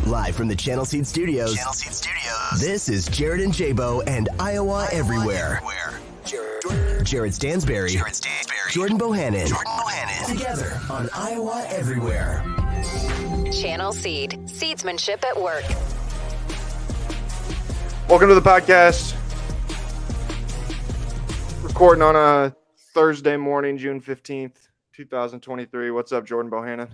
Live from the Channel Seed Studios. This is Jared and Jabo and Iowa Everywhere. Jared Stansbury. Jordan Bohannon. Together on Iowa Everywhere. Channel Seed. Seedsmanship at work. Welcome to the podcast. Recording on a Thursday morning, June 15th, 2023. What's up, Jordan Bohannon?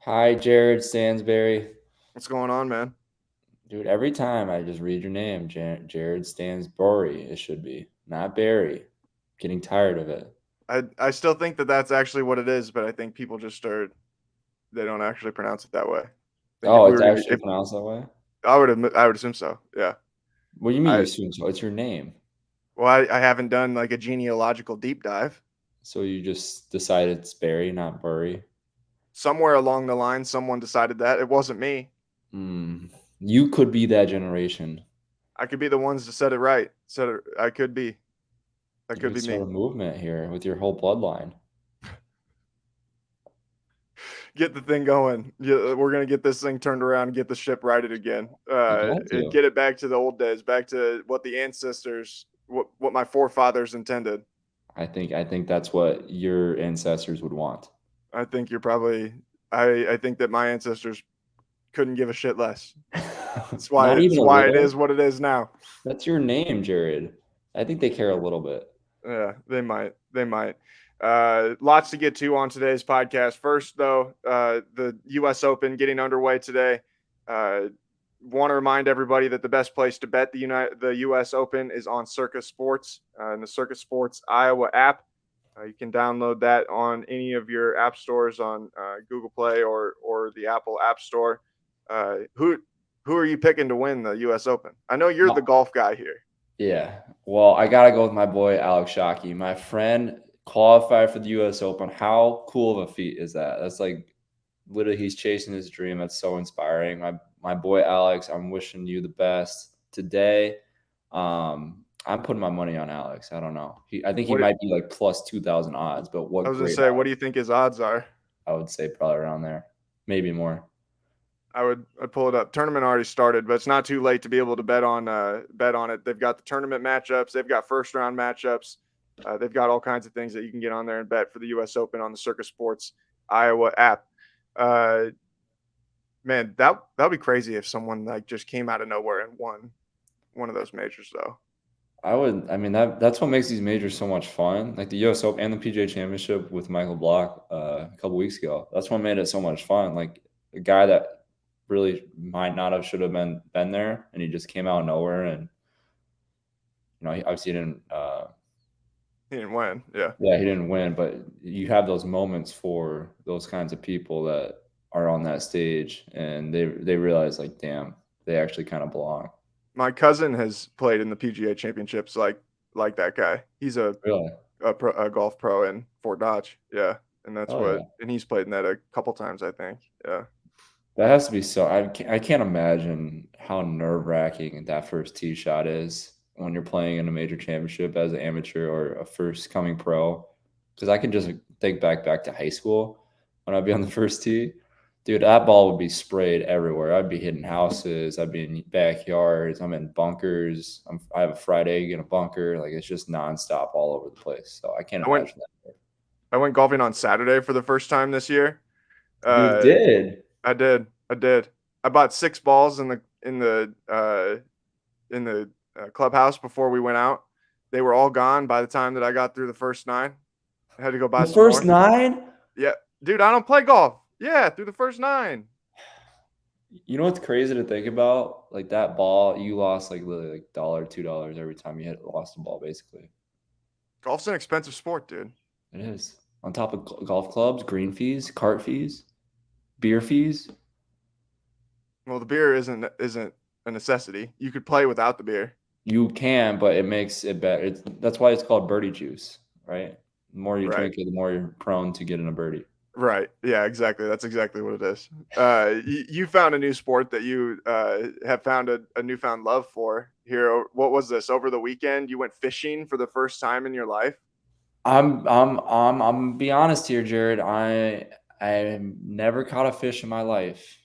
Hi, Jared Stansbury. What's going on, man? Dude, every time I just read your name, Jared Stansbury, it should be, not Barry. Getting tired of it. I still think that that's actually what it is, but I think people just they don't actually pronounce it that way. Oh, it's actually pronounced that way? I would assume so, yeah. What do you mean you assume so? It's your name. Well, I haven't done like a genealogical deep dive. So you just decided it's Barry, not Burry? Somewhere along the line, someone decided that. It wasn't me. You could be that generation. I could be the ones that said it right. I could be. That could be me. A movement here with your whole bloodline. Get the thing going. We're going to get this thing turned around and get the ship righted again. Get it back to the old days, back to what the ancestors, what my forefathers intended. I think that's what your ancestors would want. I think you're probably I think that my ancestors couldn't give a shit less. That's why it is what it is now. That's your name, Jared. I think they care a little bit. Yeah, they might. Lots to get to on today's podcast. First, though, the U.S. Open getting underway today. Want to remind everybody that the best place to bet the U.S. Open is on Circa Sports and the Circa Sports Iowa app. You can download that on any of your app stores on Google Play or the Apple App Store. Who are you picking to win the U.S. Open? I know you're the golf guy here. Yeah. Well, I got to go with my boy, Alex Shockey. My friend qualified for the U.S. Open. How cool of a feat is that? That's like literally he's chasing his dream. That's so inspiring. My boy, Alex, I'm wishing you the best today. I'm putting my money on Alex. I don't know. I think he might be like plus 2,000 odds, but what? I was going to say, what do you think his odds are? I would say probably around there, maybe more. I'd pull it up. Tournament already started, but it's not too late to be able to bet on it. They've got the tournament matchups. They've got first round matchups. They've got all kinds of things that you can get on there and bet for the U.S. Open on the Circa Sports Iowa app. Man, that'd be crazy if someone like just came out of nowhere and won one of those majors, though. That's what makes these majors so much fun. Like the U.S. Open and the PGA Championship with Michael Block a couple weeks ago. That's what made it so much fun. Like a guy that really might not have should have been there, and he just came out of nowhere, and he obviously didn't. He didn't win. Yeah. Yeah, he didn't win, but you have those moments for those kinds of people that are on that stage, and they realize like, damn, they actually kind of belong. My cousin has played in the PGA Championships like that guy. He's a golf pro in Fort Dodge. Yeah, and and he's played in that a couple times, I think. Yeah. That has to be so. I can't imagine how nerve-wracking that first tee shot is when you're playing in a major championship as an amateur or a first coming pro. Because I can just think back to high school when I'd be on the first tee. Dude, that ball would be sprayed everywhere. I'd be hitting houses. I'd be in backyards. I'm in bunkers. I have a fried egg in a bunker. Like, it's just nonstop all over the place. So I can't imagine that. I went golfing on Saturday for the first time this year. You did? I did. I bought 6 balls in the clubhouse before we went out. They were all gone by the time that I got through the first 9. I had to go buy some first more. 9? Yeah, dude, I don't play golf. Yeah, through the first 9. You know what's crazy to think about? Like that ball, you lost like literally like $1, $2 every time you lost the ball, basically. Golf's an expensive sport, dude. It is. On top of golf clubs, green fees, cart fees, beer fees. Well, the beer isn't a necessity. You could play without the beer. You can, but it makes it better. That's why it's called birdie juice, right? The more you drink it, the more you're prone to getting a birdie. Right. Yeah, exactly. That's exactly what it is. You found a new sport that you have found a newfound love for here. What was this? Over the weekend, you went fishing for the first time in your life? I'm be honest here, Jared. I never caught a fish in my life.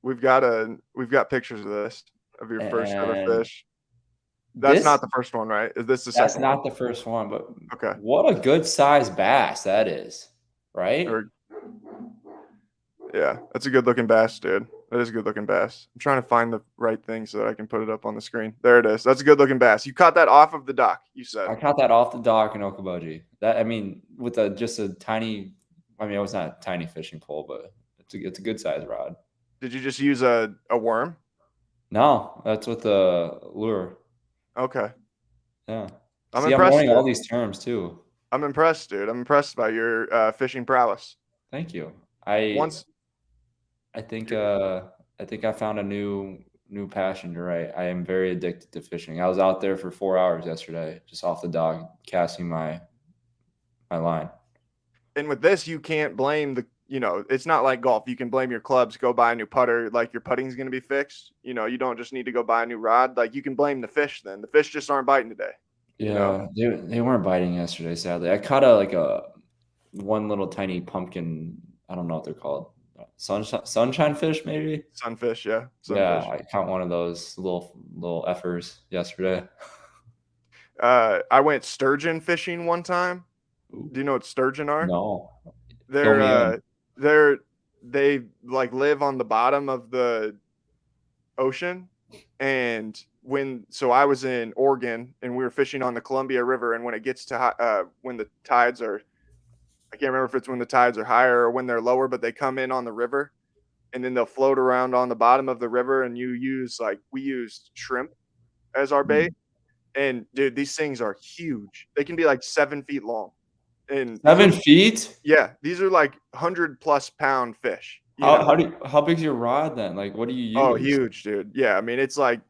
We've got pictures of this of your first ever And fish. That's this not the first one, right? Is this the that's second one? not the first one, but Okay. what a good sized bass that is, right? Or yeah, that's a good looking bass, dude. That is a good looking bass. I'm trying to find the right thing so that I can put it up on the screen. There it is. That's a good looking bass. You caught that off of the dock, you said. I caught that off the dock in Okoboji. That I mean, with just a tiny. I mean, it was not a tiny fishing pole, but it's a good size rod. Did you just use a worm? No, that's with the lure. Okay. Yeah. I'm See, I'm impressed, learning all dude. these terms too. I'm impressed, dude. I'm impressed by your fishing prowess. Thank you. I Once I think I found a new passion. You're right. I am very addicted to fishing. I was out there for 4 hours yesterday, just off the dock, casting my line. and with this, you can't blame it's not like golf. You can blame your clubs, go buy a new putter, like your putting's going to be fixed. You don't just need to go buy a new rod. Like you can blame the fish then. The fish just aren't biting today. Yeah, they weren't biting yesterday, sadly. I caught a one little tiny pumpkin. I don't know what they're called. Sunshine fish, maybe. Sunfish, yeah. Yeah, Sunfish. I caught one of those little effers yesterday. I went sturgeon fishing one time. Ooh, Do you know what sturgeon are? no, fill They're me in. they like live on the bottom of the ocean. And I was in Oregon and we were fishing on the Columbia River, and when it gets to when the tides are, I can't remember if it's when the tides are higher or when they're lower, but they come in on the river and then they'll float around on the bottom of the river, and we used shrimp as our Mm. bait. And dude, these things are huge. They can be like 7 feet long. And 7 feet? these are like 100+ pound fish, How big's your rod then? Like, what do you Oh, use? huge, dude. Yeah, I mean, it's like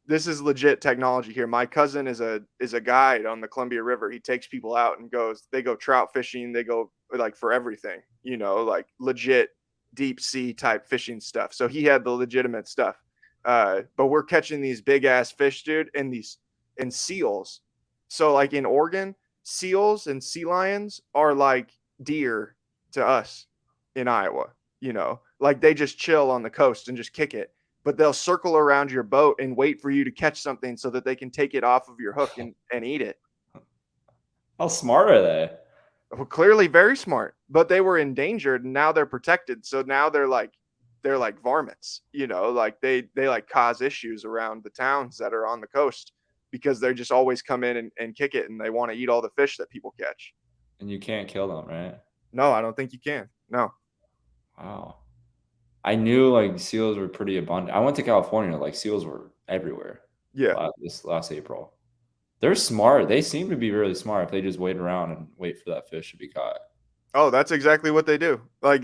this is legit technology here. My cousin is a guide on the Columbia River. He takes people out and they go trout fishing, they go like for everything, like legit deep sea type fishing stuff. So he had the legitimate stuff. But we're catching these big ass fish, dude, and seals. So like in Oregon, seals and sea lions are like deer to us in Iowa, like they just chill on the coast and just kick it, but they'll circle around your boat and wait for you to catch something so that they can take it off of your hook and eat it. How smart are they? Well, clearly very smart, but they were endangered and now they're protected. So now they're like varmints, like they like cause issues around the towns that are on the coast because they just always come in and kick it, and they want to eat all the fish that people catch. And you can't kill them, right? No, I don't think you can. No. Wow. I knew like seals were pretty abundant. I went to California, like seals were everywhere Yeah. this last April. They're smart. They seem to be really smart if they just wait around and wait for that fish to be caught. Oh, that's exactly what they do. Like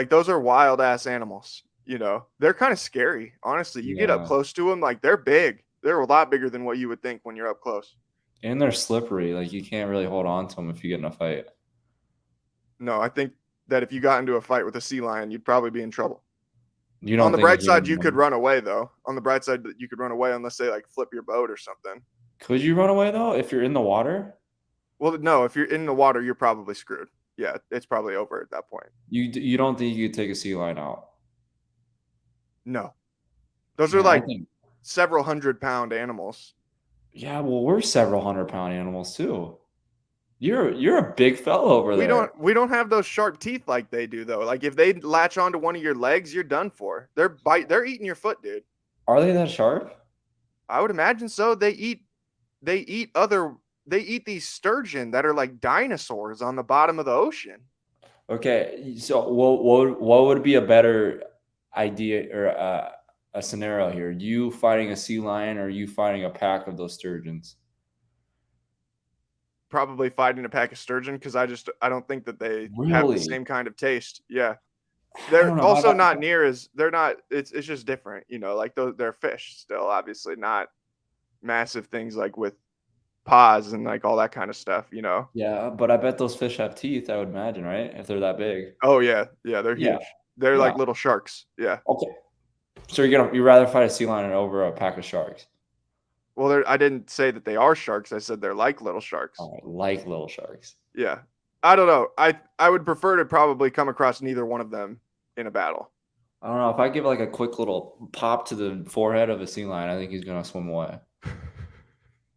those are wild ass animals, they're kind of scary. Honestly, you get up Yeah. close to them, like they're big. They're a lot bigger than what you would think when you're up close. And they're slippery. Like you can't really hold on to them if you get in a fight. No, I think that if you got into a fight with a sea lion, you'd probably be in trouble. You don't On the think a bright side, human you could would? run away though. On the bright side, you could run away unless they like flip your boat or something. Could you run away though if you're in the water? Well, no, if you're in the water, you're probably screwed. Yeah, it's probably over at that point. You don't think you could take a sea lion out? No, those are Man, I like think. several 100-pound animals. Yeah, well, we're several 100-pound animals too. You're a big fellow over there. We don't have those sharp teeth like they do though. Like if they latch onto one of your legs, you're done for. They're eating your foot, dude. Are they that sharp? I would imagine so. They eat these sturgeon that are like dinosaurs on the bottom of the ocean. Okay, so what would be a better idea or a scenario here? You fighting a sea lion or you fighting a pack of those sturgeons? Probably fighting a pack of sturgeon because I don't think that they have the Really? same kind of taste. Yeah. I They're don't know how also that. not near as they're not it's just different, like they're fish still, obviously not massive things like with paws and like all that kind of stuff. Yeah, but I bet those fish have teeth. I would imagine, right? If they're that big. Oh yeah, they're Yeah, huge. They're yeah. like little sharks. Yeah. Okay. So you'd rather fight a sea lion over a pack of sharks? Well, I didn't say that they are sharks. I said they're like little sharks. Oh, like little sharks. Yeah. I don't know. I would prefer to probably come across neither one of them in a battle. I don't know. If I give like a quick little pop to the forehead of a sea lion, I think he's gonna swim away.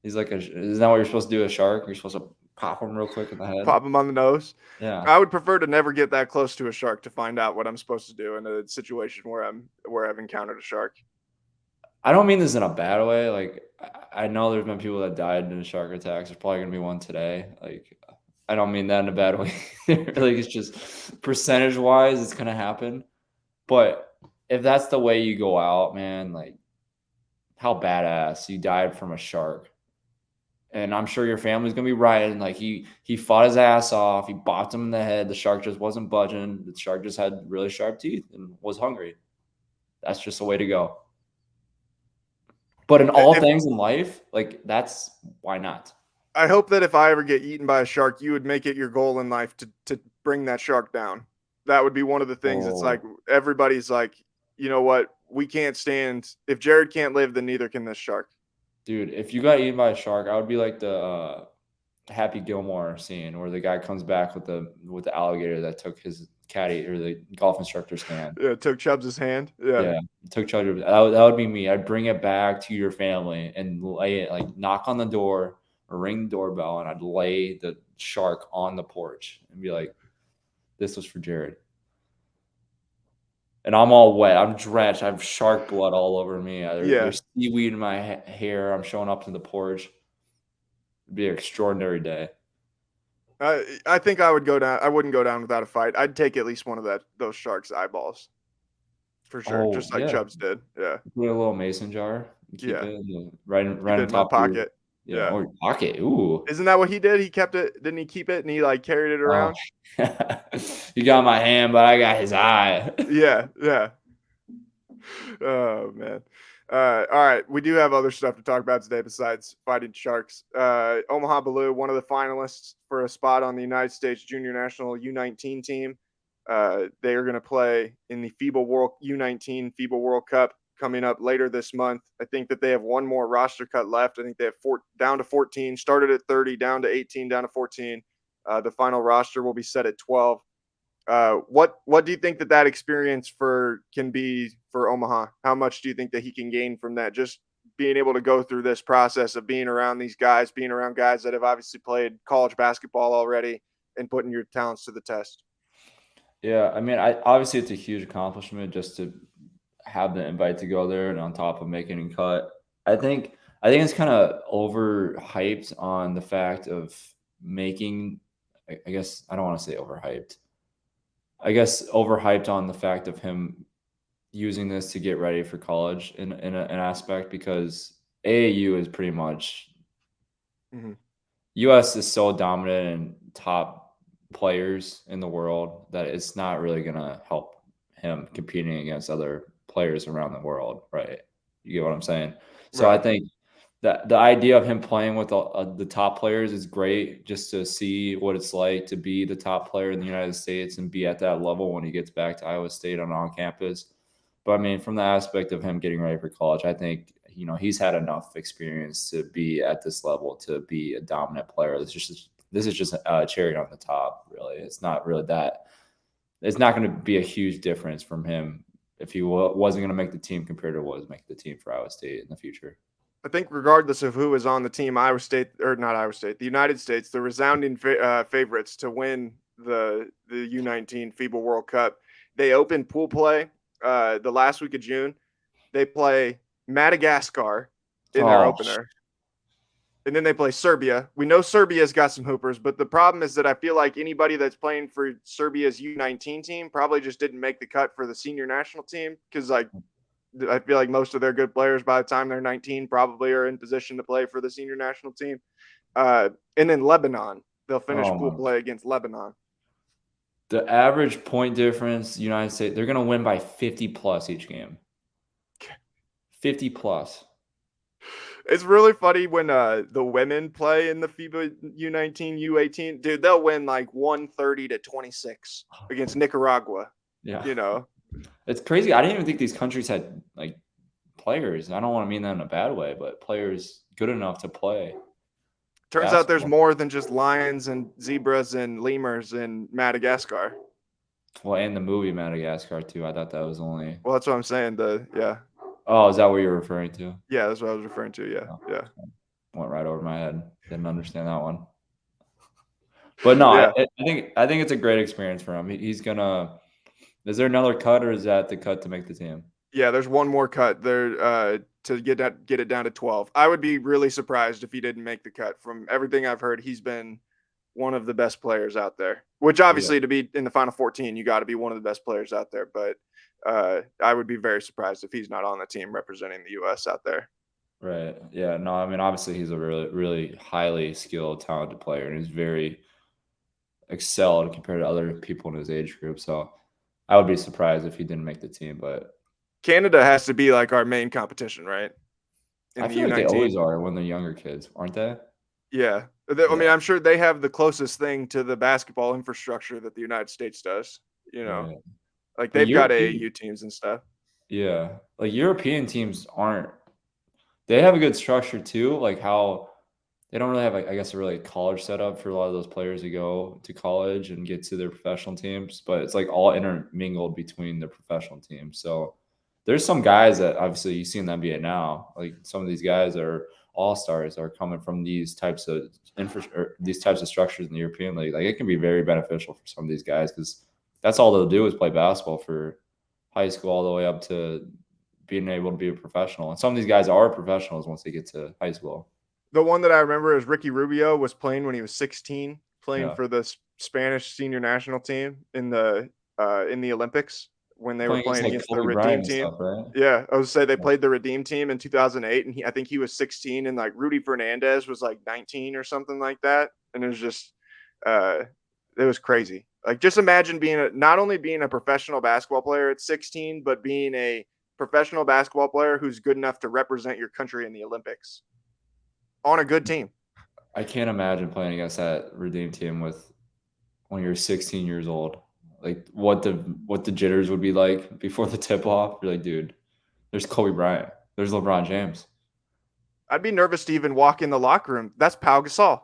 He's like isn't that what you're supposed to do with a shark? You're supposed to pop him real quick in the head. Pop him on the nose. Yeah. I would prefer to never get that close to a shark to find out what I'm supposed to do in a situation where I've encountered a shark. I don't mean this in a bad way. Like, I know there's been people that died in shark attacks. There's probably gonna be one today. Like, I don't mean that in a bad way. Like, it's just percentage wise, it's gonna happen. But if that's the way you go out, man, like, how badass you died from a shark. And I'm sure your family's gonna be rioting. Like, he fought his ass off. He bopped him in the head. The shark just wasn't budging. The shark just had really sharp teeth and was hungry. That's just the way to go. But in all things in life, like, that's why not? I hope that if I ever get eaten by a shark, you would make it your goal in life to bring that shark down. That would be one of the things. It's like everybody's like, you know what? We can't stand. If Jared can't live, then neither can this shark. Dude, if you got eaten by a shark, I would be like the Happy Gilmore scene where the guy comes back with the alligator that took his caddy or the golf instructor's hand. Yeah, took Chubbs' hand. Yeah, took Chubbs. That would be me. I'd bring it back to your family and lay it, like, knock on the door or ring the doorbell, and I'd lay the shark on the porch and be like, "This was for Jared." And I'm all wet. I'm drenched. I have shark blood all over me. There's seaweed in my hair. I'm showing up to the porch. It'd be an extraordinary day. I think I would go down. I wouldn't go down without a fight. I'd take at least one of those sharks' eyeballs, for sure. Just like Chubbs did. Yeah. Put a little mason jar. Keep it right on top of my pocket. Yeah. Or your pocket. Ooh. Isn't that what he did? He kept it. Didn't he keep it and he like carried it around? You got my hand, but I got his eye. Yeah. Oh man. All right, we do have other stuff to talk about today besides fighting sharks. Omaha Biliew, one of the finalists for a spot on the United States Junior National U19 team. They are going to play in the U19 FIBA World Cup coming up later this month. I think that they have one more roster cut left. I think they have down to 14, started at 30, down to 18, down to 14. The final roster will be set at 12. What do you think that experience can be for Omaha? How much do you think that he can gain from that? Just being able to go through this process of being around these guys, being around guys that have obviously played college basketball already and putting your talents to the test. Yeah. I mean, obviously it's a huge accomplishment just to have the invite to go there and on top of making a cut. I think it's kind of overhyped on the fact of making, I guess I don't want to say overhyped. I guess overhyped on the fact of him using this to get ready for college in an aspect, because AAU is pretty much US is so dominant in top players in the world that it's not really going to help him competing against other players around the world, right? You get what I'm saying? So right. I think that the idea of him playing with the top players is great, just to see what it's like to be the top player in the United States and be at that level when he gets back to Iowa State on campus. But I mean, from the aspect of him getting ready for college, I think, he's had enough experience to be at this level, to be a dominant player. This is just a cherry on the top, really. It's not really that. It's not going to be a huge difference from him if he wasn't going to make the team compared to what was making the team for Iowa State in the future. I think regardless of who is on the team, the United States, the resounding favorites to win the U19 FIBA World Cup. They open pool play the last week of June. They play Madagascar in their opener. And then they play Serbia. We know Serbia's got some hoopers, but the problem is that I feel like anybody that's playing for Serbia's U19 team probably just didn't make the cut for the senior national team, because I feel like most of their good players by the time they're 19 probably are in position to play for the senior national team. And then Lebanon, they'll finish pool play against Lebanon. The average point difference, United States, they're going to win by 50 plus each game. 50 plus. It's really funny when the women play in the FIBA U19, U18. Dude, they'll win like 130-26 against Nicaragua. Yeah. It's crazy. I didn't even think these countries had like players. I don't want to mean that in a bad way, but players good enough to play. Turns out there's more than just lions and zebras and lemurs in Madagascar. Well, and the movie Madagascar too. I thought that was only. Well, that's what I'm saying. Oh, is that what you're referring to? Yeah, that's what I was referring to. Yeah, Oh, yeah, went right over my head. Didn't understand that one. But no, yeah. I think it's a great experience for him. He's gonna. Is there another cut, or is that the cut to make the team? Yeah, there's one more cut there to get it down to 12. I would be really surprised if he didn't make the cut. From everything I've heard, he's been one of the best players out there. Which Yeah. obviously to be in the Final 14, you got to be one of the best players out there. But I would be very surprised if he's not on the team representing the U.S. out there. Right. Yeah. No, I mean, obviously he's a really, really highly skilled, talented player, and he's very excelled compared to other people in his age group. So I would be surprised if he didn't make the team, but Canada has to be like our main competition, right? In I the feel like they U19. always are when they're younger kids, aren't they? Yeah. I mean, Yeah. I'm sure they have the closest thing to the basketball infrastructure that the United States does. Right. Like But they've got European, AAU teams and stuff. yeah, like European teams aren't. They have a good structure too, like how they don't really have, I guess, a really college setup for a lot of those players to go to college and get to their professional teams, but it's like all intermingled between the professional teams. So there's some guys that obviously you see in the NBA now, like some of these guys are all stars are coming from these types of these types of structures in the European League. Like it can be very beneficial for some of these guys because that's all they'll do is play basketball for high school all the way up to being able to be a professional. And some of these guys are professionals once they get to high school. The one that I remember is Ricky Rubio was playing when he was 16, playing Yeah. for the Spanish senior national team in the Olympics when they were Playing against playing like against the Kobe Redeem Bryant and team. stuff, right? Yeah, I would say they Yeah. played the Redeem team in 2008, and I think he was 16, and like Rudy Fernandez was like 19 or something like that, and it was just, it was crazy. Like just imagine not only being a professional basketball player at 16, but being a professional basketball player who's good enough to represent your country in the Olympics on a good team. I can't imagine playing against that Redeem team with when you're 16 years old. Like what the jitters would be like before the tip off. You're like, dude, there's Kobe Bryant, there's LeBron James. I'd be nervous to even walk in the locker room. That's Pau Gasol.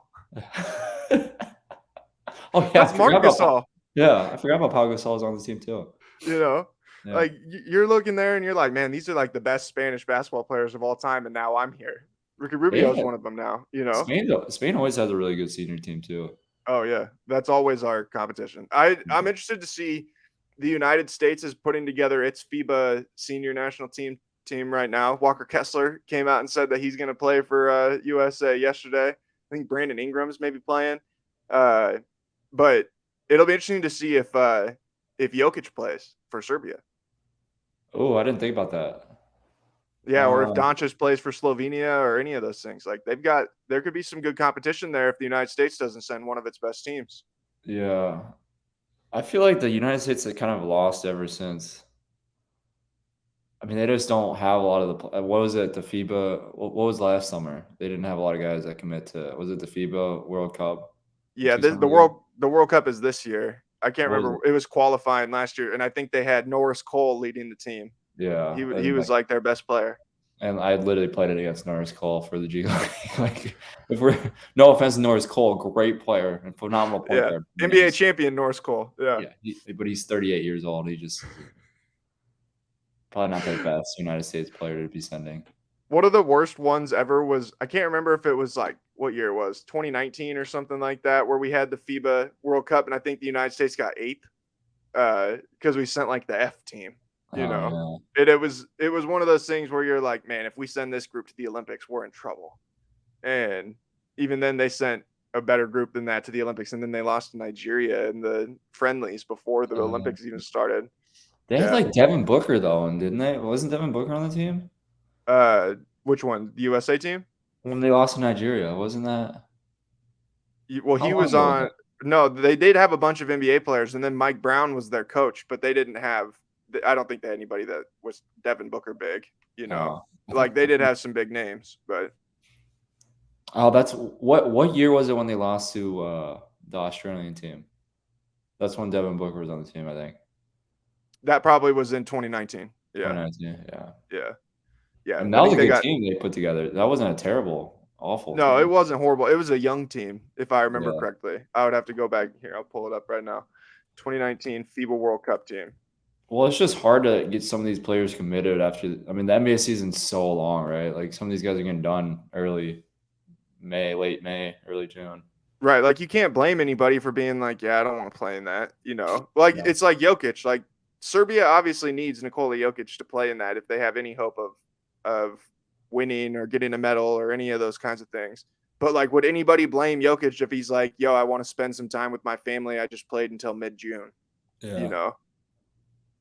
Oh yeah, That's Mark Gasol. I forgot about Pau Gasol was on the team too. Yeah. Like you're looking there and you're like, man, these are like the best Spanish basketball players of all time, and now I'm here. Ricky Rubio is one of them now. Spain always has a really good senior team too. Oh yeah, that's always our competition. I'm interested to see the United States is putting together its FIBA senior national team right now. Walker Kessler came out and said that he's going to play for USA yesterday. I think Brandon Ingram's maybe playing, but it'll be interesting to see if Jokic plays for Serbia. Oh, I didn't think about that. Yeah, or if Doncic plays for Slovenia or any of those things. Like there could be some good competition there if the United States doesn't send one of its best teams. Yeah. I feel like the United States have kind of lost ever since. I mean, they just don't have a lot of the. What was it? The FIBA. What was last summer? They didn't have a lot of guys that commit to. Was it the FIBA World Cup? Yeah, the World Cup is this year. I can't remember. It was qualifying last year, and I think they had Norris Cole leading the team. Yeah, he was like their best player. And I literally played it against Norris Cole for the G League. Like, if we're no offense to Norris Cole, great player and phenomenal point guard. NBA champion Norris Cole. Yeah, but he's 38 years old. He just probably not the best United States player to be sending. One of the worst ones ever was, I can't remember if it was like what year it was, 2019 or something like that, where we had the FIBA World Cup, and I think the United States got 8th because we sent like the F team. It was one of those things where you're like, man, if we send this group to the Olympics, we're in trouble. And even then, they sent a better group than that to the Olympics, and then they lost to Nigeria in the friendlies before the Olympics even started. They had like Devin Booker though, and didn't they? Wasn't Devin Booker on the team? Which one? The USA team? When they lost to Nigeria, wasn't that? Well, he was on. No, they did have a bunch of NBA players, and then Mike Brown was their coach, but they didn't have. I don't think they had anybody that was Devin Booker big. Like they did have some big names, but. Oh, that's what year was it when they lost to the Australian team? That's when Devin Booker was on the team, I think. That probably was in 2019. Yeah. 2019, yeah. Yeah. And that was a good team they put together. That wasn't a terrible, awful No, team. It wasn't horrible. It was a young team, if I remember correctly. I would have to go back here. I'll pull it up right now. 2019 FIBA World Cup team. Well, it's just hard to get some of these players committed after. I mean, the NBA season's so long, right? Like some of these guys are getting done early May, late May, early June. Right. Like you can't blame anybody for being like, yeah, I don't want to play in that. Like Yeah. it's like Jokic. Like Serbia obviously needs Nikola Jokic to play in that if they have any hope of winning or getting a medal or any of those kinds of things. But like, would anybody blame Jokic if he's like, yo, I want to spend some time with my family. I just played until mid-June. Yeah.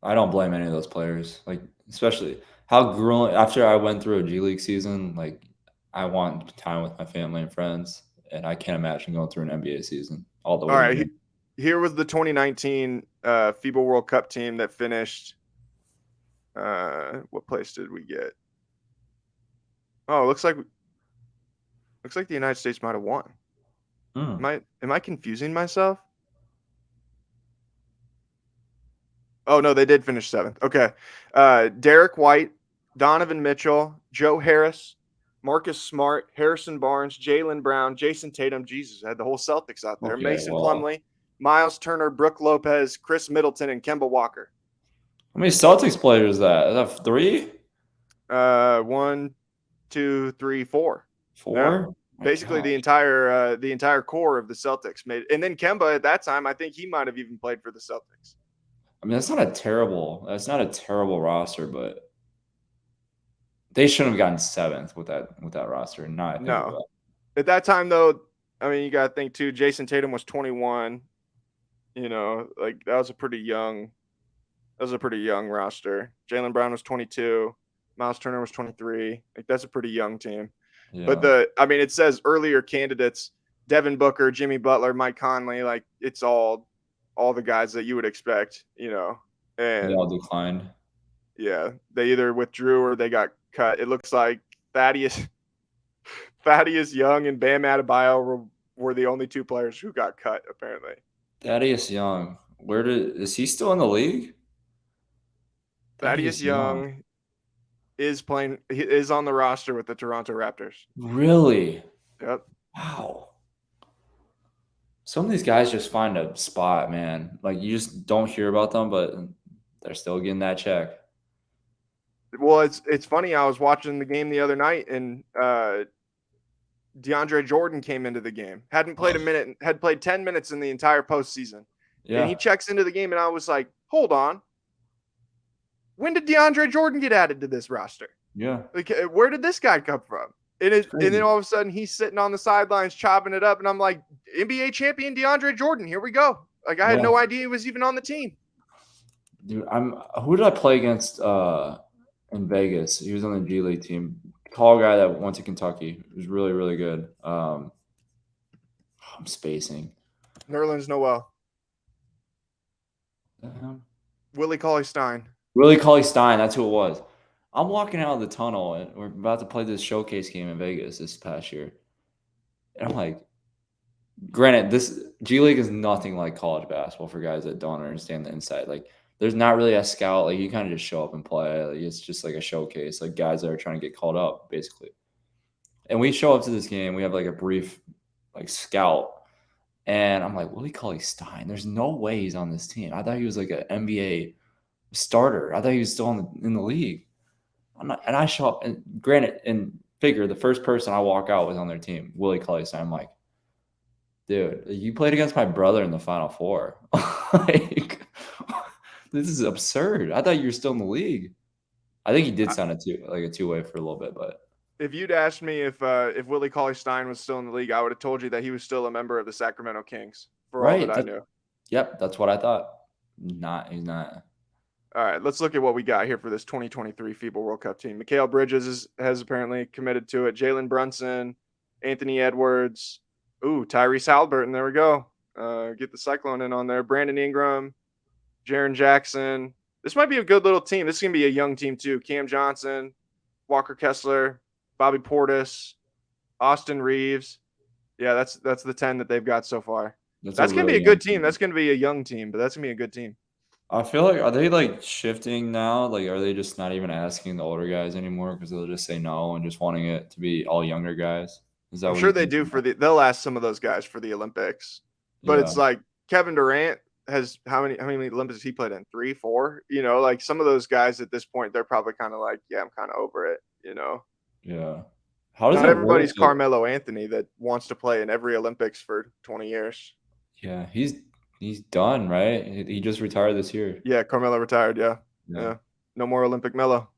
I don't blame any of those players. Like, especially how grueling after I went through a G League season, like I want time with my family and friends, and I can't imagine going through an NBA season all the way. All right. Here was the 2019 FIBA World Cup team that finished. What place did we get? Oh, it looks like the United States might have won. Am I confusing myself? Oh no, they did finish 7th. Okay. Derek White, Donovan Mitchell, Joe Harris, Marcus Smart, Harrison Barnes, Jaylen Brown, Jason Tatum. Jesus, I had the whole Celtics out there. Okay, Mason Plumlee, Miles Turner, Brooke Lopez, Chris Middleton, and Kemba Walker. How many Celtics players is that? Is that 3? 1, 2, 3, 4. 4? Yeah. Basically, the entire core of the Celtics made, and then Kemba at that time, I think he might have even played for the Celtics. I mean, that's not a terrible roster, but they shouldn't have gotten 7th with that roster. No. At that time, though, I mean, you got to think too. Jason Tatum was 21. Like that was a pretty young roster. Jaylen Brown was 22. Miles Turner was 23. Like that's a pretty young team. Yeah. But it says earlier candidates: Devin Booker, Jimmy Butler, Mike Conley. Like it's all the guys that you would expect, and they all declined. Yeah, they either withdrew or they got cut. It looks like Thaddeus Young and Bam Adebayo were the only 2 players who got cut, apparently. Thaddeus Young, is he still in the league? Thaddeus Young is on the roster with the Toronto Raptors. Really? Yep. Wow. Some of these guys just find a spot, man. Like you just don't hear about them, but they're still getting that check. Well, it's funny. I was watching the game the other night, and DeAndre Jordan came into the game. Hadn't played a minute. Had played 10 minutes in the entire postseason. Yeah. And he checks into the game, and I was like, "Hold on. When did DeAndre Jordan get added to this roster? Yeah. Like, where did this guy come from?" And then all of a sudden he's sitting on the sidelines chopping it up, and I'm like, NBA champion DeAndre Jordan, here we go. Like I had no idea he was even on the team. Dude, who did I play against in Vegas? He was on the G League team. Tall guy that went to Kentucky. He was really, really good. I'm spacing. Nerlens Noel. Willie Cauley-Stein. Willie Cauley-Stein, that's who it was. I'm walking out of the tunnel, and we're about to play this showcase game in Vegas this past year. And I'm like, granted, this G League is nothing like college basketball for guys that don't understand the inside. Like, there's not really a scout. Like, you kind of just show up and play. Like, it's just like a showcase, like guys that are trying to get called up, basically. And we show up to this game. We have like a brief like scout. And I'm like, Willie Cauley-Stein, there's no way he's on this team. I thought he was like an NBA starter. I thought he was still in the league. And I show up, and granted, and figure the first person I walk out was on their team, Willie Cauley-Stein. I'm like, dude, you played against my brother in the Final Four. Like, this is absurd. I thought you were still in the league. I think he did sign a two-way for a little bit, but if you'd asked me if Willie Cauley-Stein was still in the league, I would have told you that he was still a member of the Sacramento Kings. For all that I knew. Yep, that's what I thought. He's not. All right, let's look at what we got here for this 2023 FIBA World Cup team. Mikal Bridges has apparently committed to it. Jalen Brunson, Anthony Edwards, Tyrese Halliburton. There we go. Get the Cyclone in on there. Brandon Ingram, Jaren Jackson. This might be a good little team. This is going to be a young team too. Cam Johnson, Walker Kessler, Bobby Portis, Austin Reeves. Yeah, that's the 10 that they've got so far. That's going to be a good team. That's going to be a young team, but that's going to be a good team. I feel like, are they like shifting now? Like, are they just not even asking the older guys anymore because they'll just say no and just wanting it to be all younger guys? Is that I'm sure they do they'll ask some of those guys for the Olympics, but it's like Kevin Durant has how many Olympics has he played in? 3, 4? You know, like some of those guys at this point, they're probably kind of like, yeah, I'm kind of over it. You know, Yeah. How does not it work? everybody's Carmelo Anthony that wants to play in every Olympics for 20 years. Yeah, he's done, right? He just retired this year. Yeah, Carmelo retired. Yeah, Yeah. yeah. No more Olympic Melo.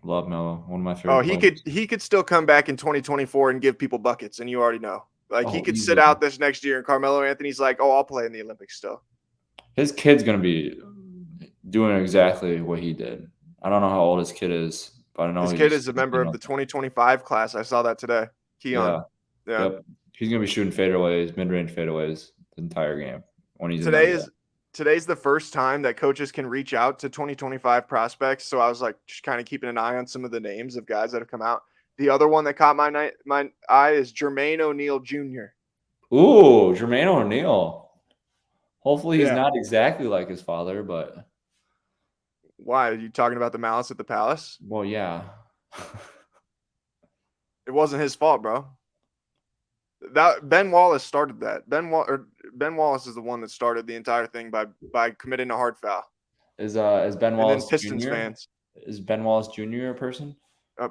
Love Melo, one of my Oh, favorite players. he could still come back in 2024 and give people buckets, and you already know. Like he Oh, could sit easily. out this next year, and Carmelo Anthony's like, "Oh, I'll play in the Olympics still." His kid's gonna be doing exactly what he did. I don't know how old his kid is, but I know His kid is a he's member getting of the up there. 2025 class. I saw that today. Keon. Yeah. Yeah. Yep. He's gonna be shooting fadeaways, mid-range fadeaways the entire game when he's in Today NBA. is today's the first time that coaches can reach out to 2025 prospects. So I was like just kind of keeping an eye on some of the names of guys that have come out. The other one that caught my eye is Jermaine O'Neal Jr. Ooh, Jermaine O'Neal. Hopefully he's Yeah. not exactly like his father, but Why are you talking about the malice at the palace? well, yeah. It wasn't his fault, bro. That Ben Wallace started that. Ben Wallace is the one that started the entire thing by committing a hard foul. Is Ben And then Wallace Pistons Jr. fans. Is Ben Wallace Jr. a person?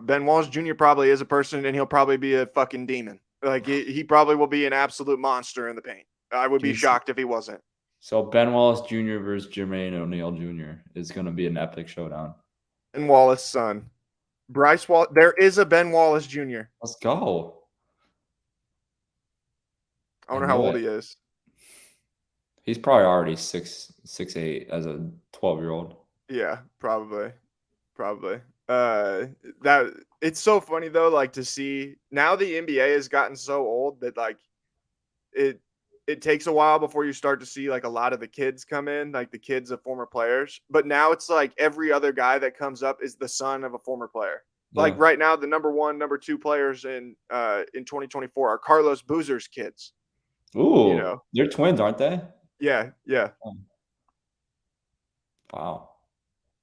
Ben Wallace Jr. probably is a person, and he'll probably be a fucking demon. Like he probably will be an absolute monster in the paint. I would be Jeez. shocked if he wasn't. So Ben Wallace Jr. versus Jermaine O'Neal Jr. is going to be an epic showdown. And Wallace' son, Bryce Wallace. There is a Ben Wallace Jr. Let's go. I wonder how knew old it. he is. He's probably already 6'8" as a 12-year-old. Yeah, probably. That it's so funny though, like to see now the NBA has gotten so old that like it takes a while before you start to see like a lot of the kids come in, like the kids of former players. But now it's like every other guy that comes up is the son of a former player. Like Yeah. right now, the number 1, number 2 players in 2024 are Carlos Boozer's kids. Ooh, You know? they're twins, aren't they? Yeah. Wow.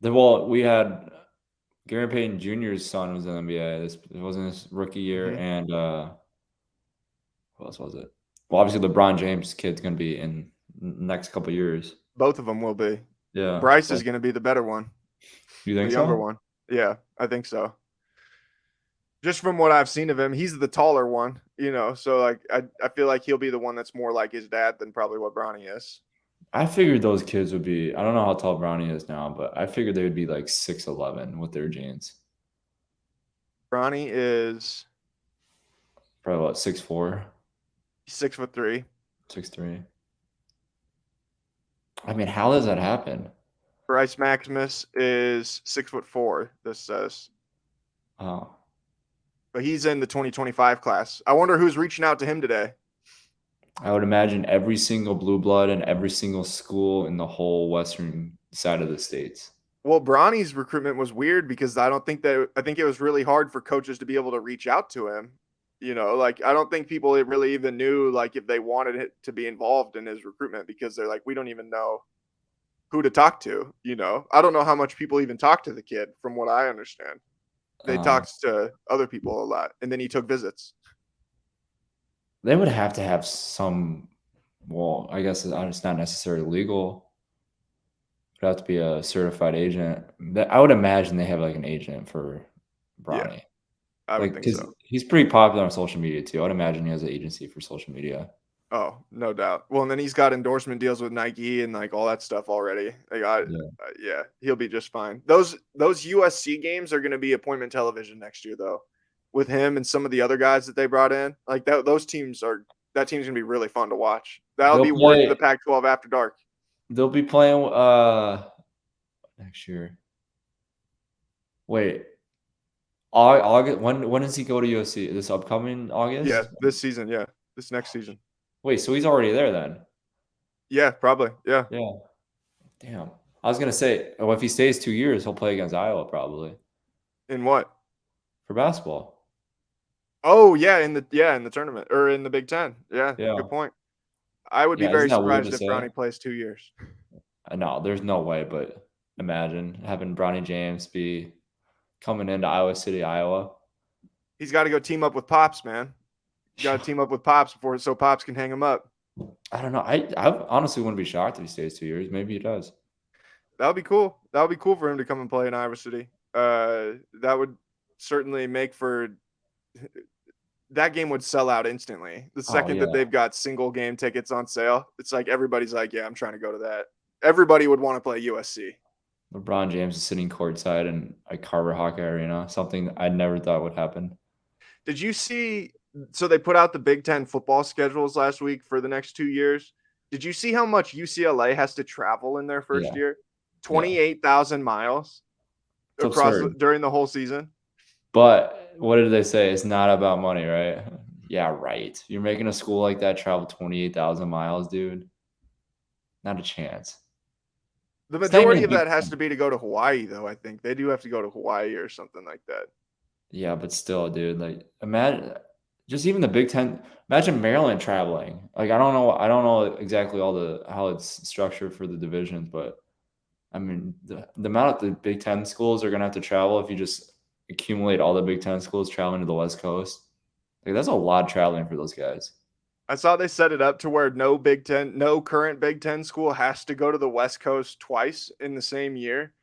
Well, we had Gary Payton Jr.'s son was in the NBA. It wasn't his rookie year, Mhm. and who else was it? Well, obviously LeBron James' kid's going to be in next couple years. Both of them will be. Yeah. Bryce is going to be the better one, You the think younger so? one. Yeah, I think so. Just from what I've seen of him, he's the taller one, you know. So like I feel like he'll be the one that's more like his dad than probably what Bronny is. I figured those kids would be. I don't know how tall Brownie is now, but I figured they would be like 6'11" with their genes. Bronny is Probably what 6'4", 6'3". 6'3". I mean, how does that happen? Bryce Maximus is 6'4", this says. Oh, But he's in the 2025 class. I wonder who's reaching out to him today. I would imagine every single blue blood and every single school in the whole western side of the states. Well, Bronny's recruitment was weird because I think it was really hard for coaches to be able to reach out to him. You know, like I don't think people really even knew like if they wanted it to be involved in his recruitment because they're like, we don't even know who to talk to. You know, I don't know how much people even talk to the kid from what I understand. They talked to other people a lot, and then he took visits. They would have to have some. Well, I guess it's not necessarily legal. It would have to be a certified agent. I would imagine they have like an agent for Bronny. Yeah, I would think so. He's pretty popular on social media too. I would imagine he has an agency for social media. Oh, no doubt. Well, and then he's got endorsement deals with Nike and like all that stuff already. Like yeah, he'll be just fine. Those USC games are going to be appointment television next year, though, with him and some of the other guys that they brought in. Like that team's going to be really fun to watch. That'll be worth the Pac-12 after dark. They'll be playing next year. Wait, August. When does he go to USC? This upcoming August? Yeah, this season. Yeah, this next season. Wait, so he's already there then? Yeah, probably. Yeah. Yeah. Damn. I was gonna say, well, if he stays 2 years, he'll play against Iowa probably. In what? For basketball. Oh yeah, in the tournament or in the Big Ten. Yeah. Good point. I would be very surprised if Bronny plays 2 years. No, there's no way. But imagine having Bronny James be coming into Iowa City, Iowa. He's got to go team up with Pops, man. You got to team up with Pops so Pops can hang him up. I don't know. I honestly wouldn't be shocked if he stays 2 years. Maybe he does. That would be cool. That would be cool for him to come and play in Iowa City. That would certainly make for that game would sell out instantly. The Oh second that yeah. they've got single game tickets on sale, it's like everybody's like, yeah, I'm trying to go to that. Everybody would want to play USC. LeBron James is sitting courtside in a Carver Hawkeye Arena. Something I never thought would happen. Did you see? So they put out the Big Ten football schedules last week for the next 2 years. Did you see how much UCLA has to travel in their first Yeah. year? Yeah. 28,000 miles It's across absurd. during the whole season. But what did they say? It's not about money, right? Yeah, right. You're making a school like that travel 28,000 miles, dude. Not a chance. The It's not even majority a of Big that has Ten. to be to go to Hawaii, though. I think they do have to go to Hawaii or something like that. Yeah, but still, dude, like imagine just even the Big Ten. Imagine Maryland traveling. Like I don't know exactly how it's structured for the divisions, but I mean the amount the Big Ten schools are gonna have to travel if you just accumulate all the Big Ten schools traveling to the West Coast. Like that's a lot of traveling for those guys. I saw they set it up to where no current Big Ten school has to go to the West Coast twice in the same year.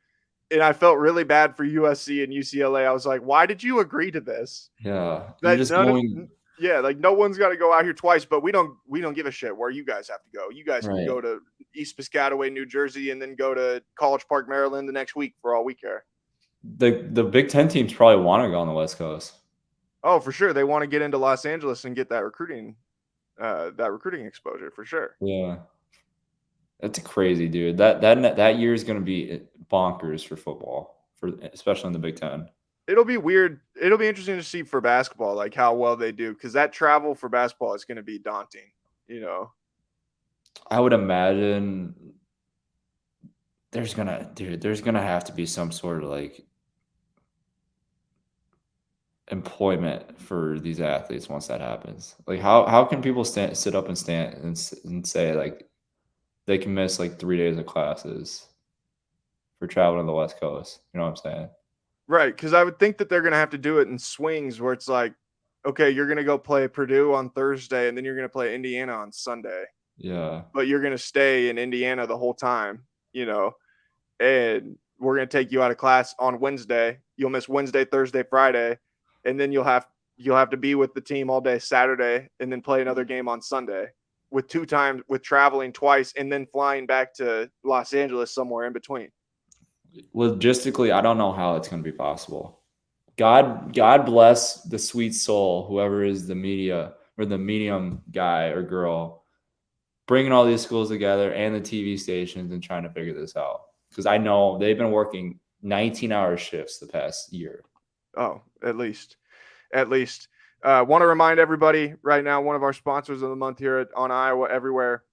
And I felt really bad for USC and UCLA. I was like, why did you agree to this? Yeah, you're That just none of going yeah, like no one's got to go out here twice, but we don't give a shit where you guys have to go. You guys can right. go to East Piscataway, New Jersey, and then go to College Park, Maryland the next week for all we care. The Big Ten teams probably want to go on the West Coast. Oh, for sure. They want to get into Los Angeles and get that recruiting exposure for sure. Yeah, that's crazy, dude. That year is going to be bonkers for football, for especially in the Big Ten. It'll be weird. It'll be interesting to see for basketball, like how well they do, because that travel for basketball is going to be daunting. You know, I would imagine there's gonna have to be some sort of like employment for these athletes once that happens. Like how can people sit up and and say like they can miss like 3 days of classes for traveling to the West Coast? You know what I'm saying? right? Because I would think that they're going to have to do it in swings where it's like, okay, you're going to go play Purdue on Thursday, and then you're going to play Indiana on Sunday, Yeah. but you're going to stay in Indiana the whole time. You know, and we're going to take you out of class on Wednesday. You'll miss Wednesday, Thursday, Friday, and then you'll have to be with the team all day Saturday and then play another game on Sunday with traveling twice and then flying back to Los Angeles somewhere in between. Logistically, I don't know how it's going to be possible. God bless the sweet soul, whoever is the media or the medium guy or girl, bringing all these schools together and the TV stations and trying to figure this out. Because I know they've been working 19-hour shifts the past year. Oh, at least. Want to remind everybody right now, one of our sponsors of the month here on Iowa Everywhere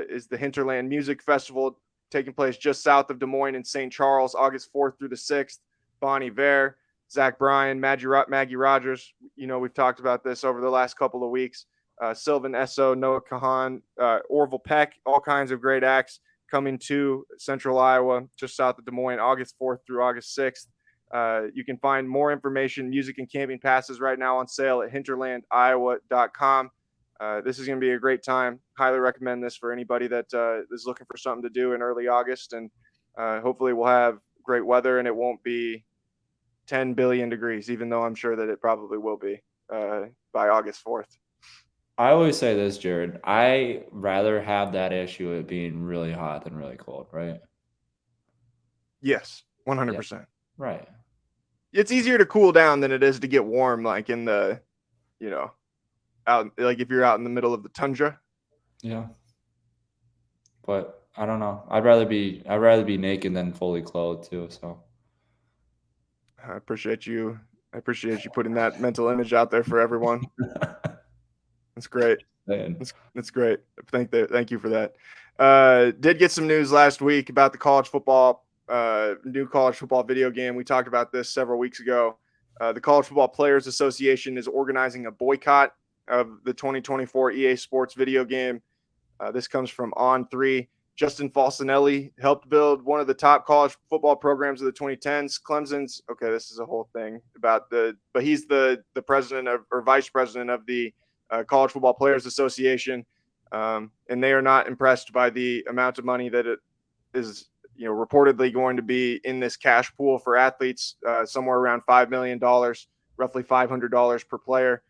is the Hinterland Music Festival taking place just south of Des Moines in St. Charles, August 4th through the 6th. Bonnie Vare, Zach Bryan, Maggie Rogers. You know, we've talked about this over the last couple of weeks. Sylvan Esso, Noah Kahan, Orville Peck, all kinds of great acts coming to Central Iowa, just south of Des Moines, August 4th through August 6th. You can find more information, music and camping passes right now on sale at hinterlandiowa.com. This is going to be a great time. Highly recommend this for anybody that is looking for something to do in early August. And hopefully we'll have great weather and it won't be 10 billion degrees, even though I'm sure that it probably will be by August 4th. I always say this, Jared. I rather have that issue of it being really hot than really cold, right? Yes, 100%. Yeah, right. It's easier to cool down than it is to get warm, like in the, you know, out like if you're out in the middle of the tundra. Yeah. But I don't know. I'd rather be naked than fully clothed too. So I appreciate you putting that mental image out there for everyone. That's great. That's great. Thank you for that. Did get some news last week about the new college football video game. We talked about this several weeks ago. The College Football Players Association is organizing a boycott of the 2024 EA Sports video game. This comes from On3. Justin Falcinelli helped build one of the top college football programs of the 2010s. Clemson's, okay, this is a whole thing but he's the president or vice president of the College Football Players Association. and they are not impressed by the amount of money that it is, reportedly going to be in this cash pool for athletes, somewhere around $5 million, roughly $500 per player.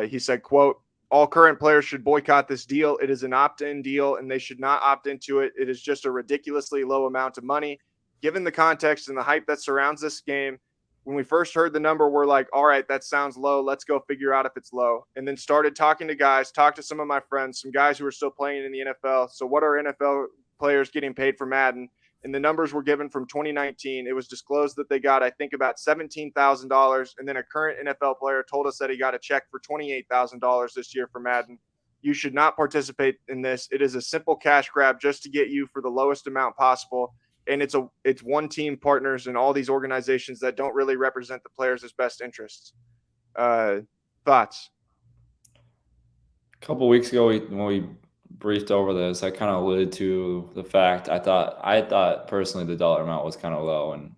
He said, quote, "All current players should boycott this deal. It is an opt-in deal, and they should not opt into it. It is just a ridiculously low amount of money. Given the context and the hype that surrounds this game, when we first heard the number, we're like, all right, that sounds low. Let's go figure out if it's low." And then started talking to guys, talked to some of my friends, some guys who are still playing in the NFL. So what are NFL players getting paid for Madden? And the numbers were given from 2019. It was disclosed that they got, I think, about $17,000. And then a current NFL player told us that he got a check for $28,000 this year for Madden. You should not participate in this. It is a simple cash grab just to get you for the lowest amount possible. And it's one team partners and all these organizations that don't really represent the players' best interests. Thoughts? A couple weeks ago, when we briefed over this, I kind of alluded to the fact I thought personally the dollar amount was kind of low, and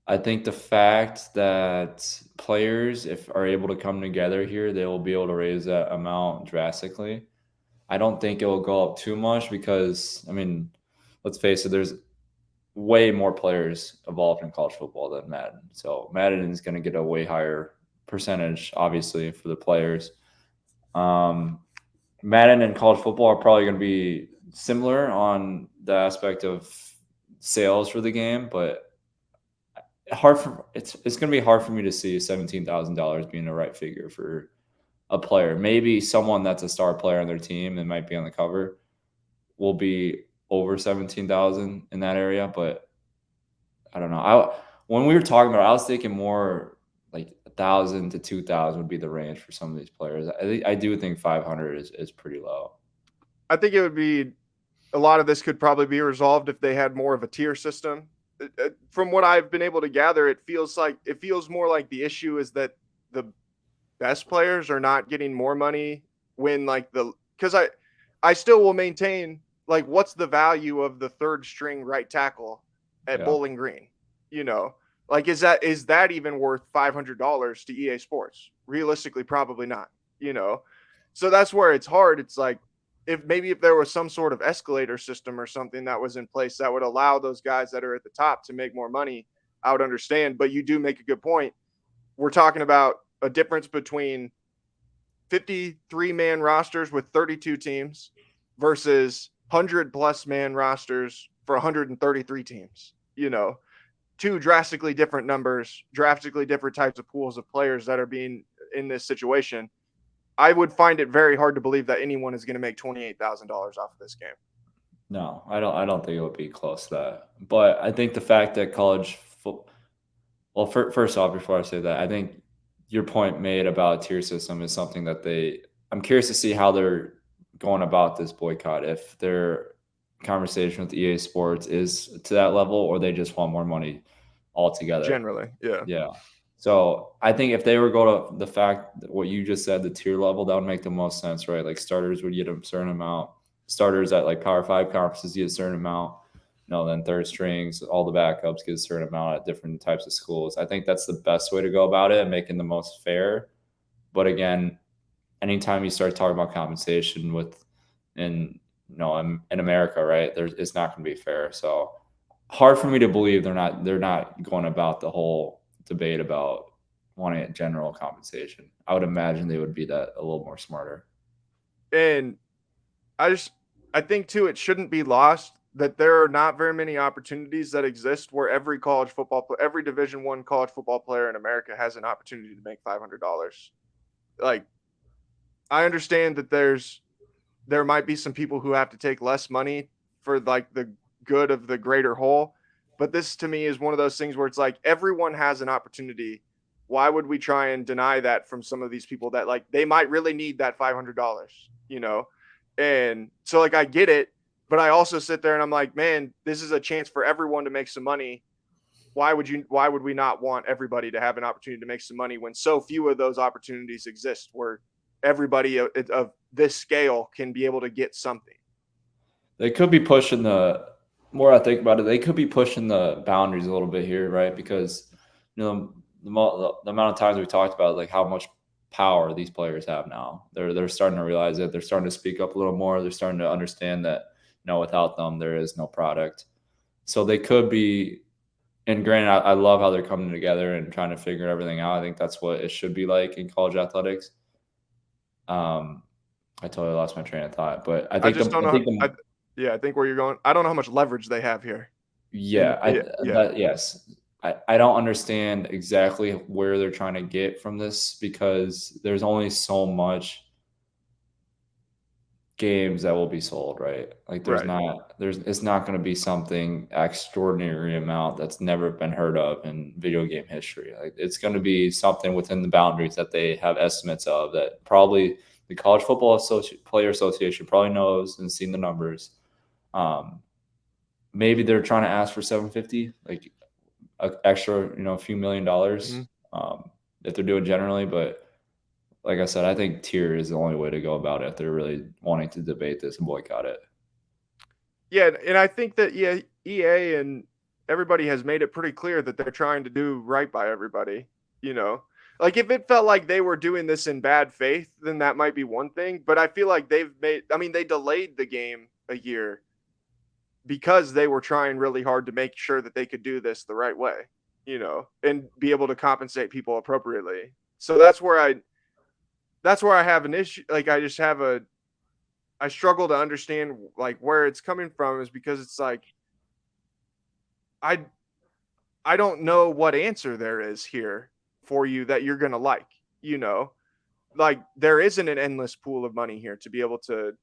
I think the fact that players, if are able to come together here, they will be able to raise that amount drastically. I don't think it will go up too much because, I mean, let's face it, there's way more players involved in college football than Madden. So Madden is going to get a way higher percentage, obviously, for the players. Madden and college football are probably going to be similar on the aspect of sales for the game, but it's going to be hard for me to see $17,000 being the right figure for a player. Maybe someone that's a star player on their team and might be on the cover will be over 17,000 in that area, but I don't know. When we were talking about it, I was thinking more like 1,000 to 2,000 would be the range for some of these players. I do think 500 is pretty low. I think it would be, a lot of this could probably be resolved if they had more of a tier system. From what I've been able to gather, it feels more like the issue is that the best players are not getting more money when because I still will maintain, like, what's the value of the third string right tackle at Bowling Green? Like, is that even worth $500 to EA Sports? Realistically, probably not, So that's where it's hard. It's like, if there was some sort of escalator system or something that was in place that would allow those guys that are at the top to make more money, I would understand. But you do make a good point. We're talking about a difference between 53-man rosters with 32 teams versus 100+ man rosters for 133 teams. Two drastically different numbers, drastically different types of pools of players that are being in this situation. I would find it very hard to believe that anyone is going to make $28,000 off of this game. No, I don't think it would be close to that. But I think the fact that college football, well, first off, before I say that, I think your point made about tier system is something that I'm curious to see how they're going about this boycott. If their conversation with EA Sports is to that level, or they just want more money altogether. Generally, yeah. Yeah. So I think if they were go to the fact that what you just said, the tier level, that would make the most sense, right? Like starters would get a certain amount. Starters at like Power 5 conferences get a certain amount. Then third strings, all the backups get a certain amount at different types of schools. I think that's the best way to go about it and making the most fair. But again, anytime you start talking about compensation in America, right, it's not going to be fair. So hard for me to believe they're not going about the whole debate about wanting a general compensation. I would imagine they would be that a little more smarter. And I think too, it shouldn't be lost that there are not very many opportunities that exist where every Division I college football player in America has an opportunity to make $500. Like, I understand that there might be some people who have to take less money for like the good of the greater whole. But this to me is one of those things where it's like everyone has an opportunity. Why would we try and deny that from some of these people that like they might really need that $500, And so like I get it, but I also sit there and I'm like, man, this is a chance for everyone to make some money. Why would we not want everybody to have an opportunity to make some money when so few of those opportunities exist where everybody of this scale can be able to get something? They could be pushing the more I think about it, they could be pushing the boundaries a little bit here, right? Because the amount of times we talked about like how much power these players have now. They're starting to realize it. They're starting to speak up a little more. They're starting to understand that, without them, there is no product. So they could be, and granted, I love how they're coming together and trying to figure everything out. I think that's what it should be like in college athletics. I totally lost my train of thought, but I think I think where you're going, I don't know how much leverage they have here. Yes. I don't understand exactly where they're trying to get from this, because there's only so much games that will be sold, right? Like it's not going to be something extraordinary amount that's never been heard of in video game history. Like, it's going to be something within the boundaries that they have estimates of, that probably the College Football Player Association probably knows and seen the numbers. Maybe they're trying to ask for 750, like an extra, a few $1 million that they're doing generally. But like I said, I think tier is the only way to go about it if they're really wanting to debate this and boycott it. Yeah, and I think that EA and everybody has made it pretty clear that they're trying to do right by everybody. Like, if it felt like they were doing this in bad faith, then that might be one thing. But I feel like they delayed the game a year because they were trying really hard to make sure that they could do this the right way, and be able to compensate people appropriately. So that's where I have an issue. Like, I struggle to understand like where it's coming from, is because it's like, I don't know what answer there is here for you that you're going to like, like, there isn't an endless pool of money here to be able to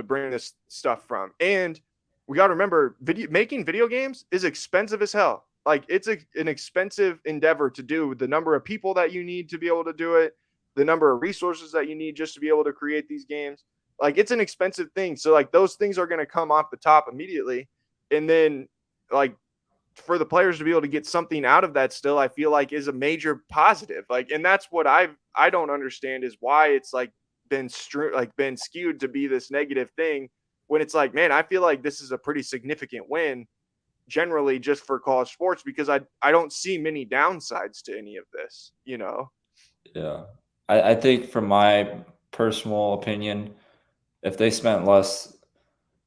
bring this stuff from. And we got to remember, making video games is expensive as hell. Like, it's an expensive endeavor to do. The number of people that you need to be able to do it, the number of resources that you need just to be able to create these games. Like, it's an expensive thing. So like, those things are going to come off the top immediately. And then, like, for the players to be able to get something out of that still, I feel like is a major positive. Like, and that's what I don't understand, is why it's like been skewed to be this negative thing, when it's like, man, I feel like this is a pretty significant win generally just for college sports, because I don't see many downsides to any of this, Yeah. I think, from my personal opinion, if they spent less,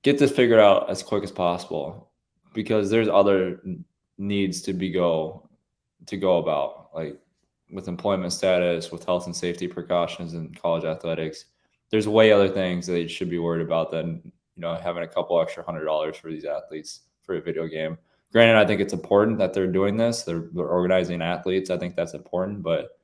get this figured out as quick as possible, because there's other needs to go about, like with employment status, with health and safety precautions in college athletics. There's way other things that they should be worried about than, having a couple extra $100 for these athletes for a video game. Granted, I think it's important that they're doing this. They're organizing athletes. I think that's important, but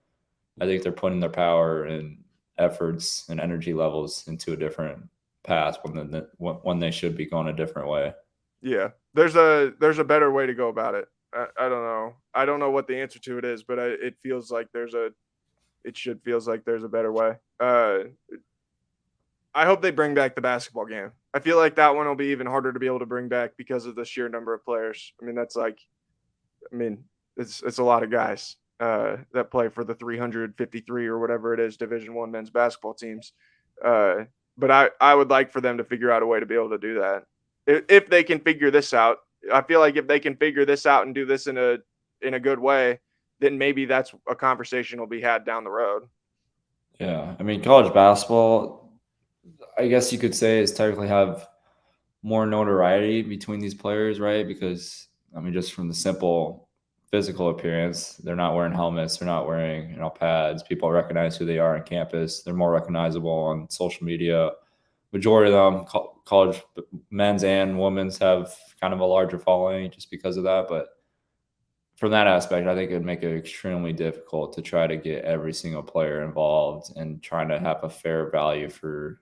I think they're putting their power and efforts and energy levels into a different path when they should be going a different way. Yeah, there's a better way to go about it. I don't know. I don't know what the answer to it is, but it feels like feels like there's a better way. I hope they bring back the basketball game. I feel like that one will be even harder to be able to bring back because of the sheer number of players. It's a lot of guys that play for the 353 or whatever it is Division I men's basketball teams. But I would like for them to figure out a way to be able to do that. If they can figure this out. I feel like if they can figure this out and do this in a good way, then maybe that's a conversation will be had down the road. Yeah. College basketball, I guess you could say, is technically have more notoriety between these players, right? Because, just from the simple physical appearance, they're not wearing helmets, they're not wearing, pads. People recognize who they are on campus. They're more recognizable on social media. Majority of them, college men's and women's, have kind of a larger following just because of that. But from that aspect, I think it would make it extremely difficult to try to get every single player involved and trying to have a fair value for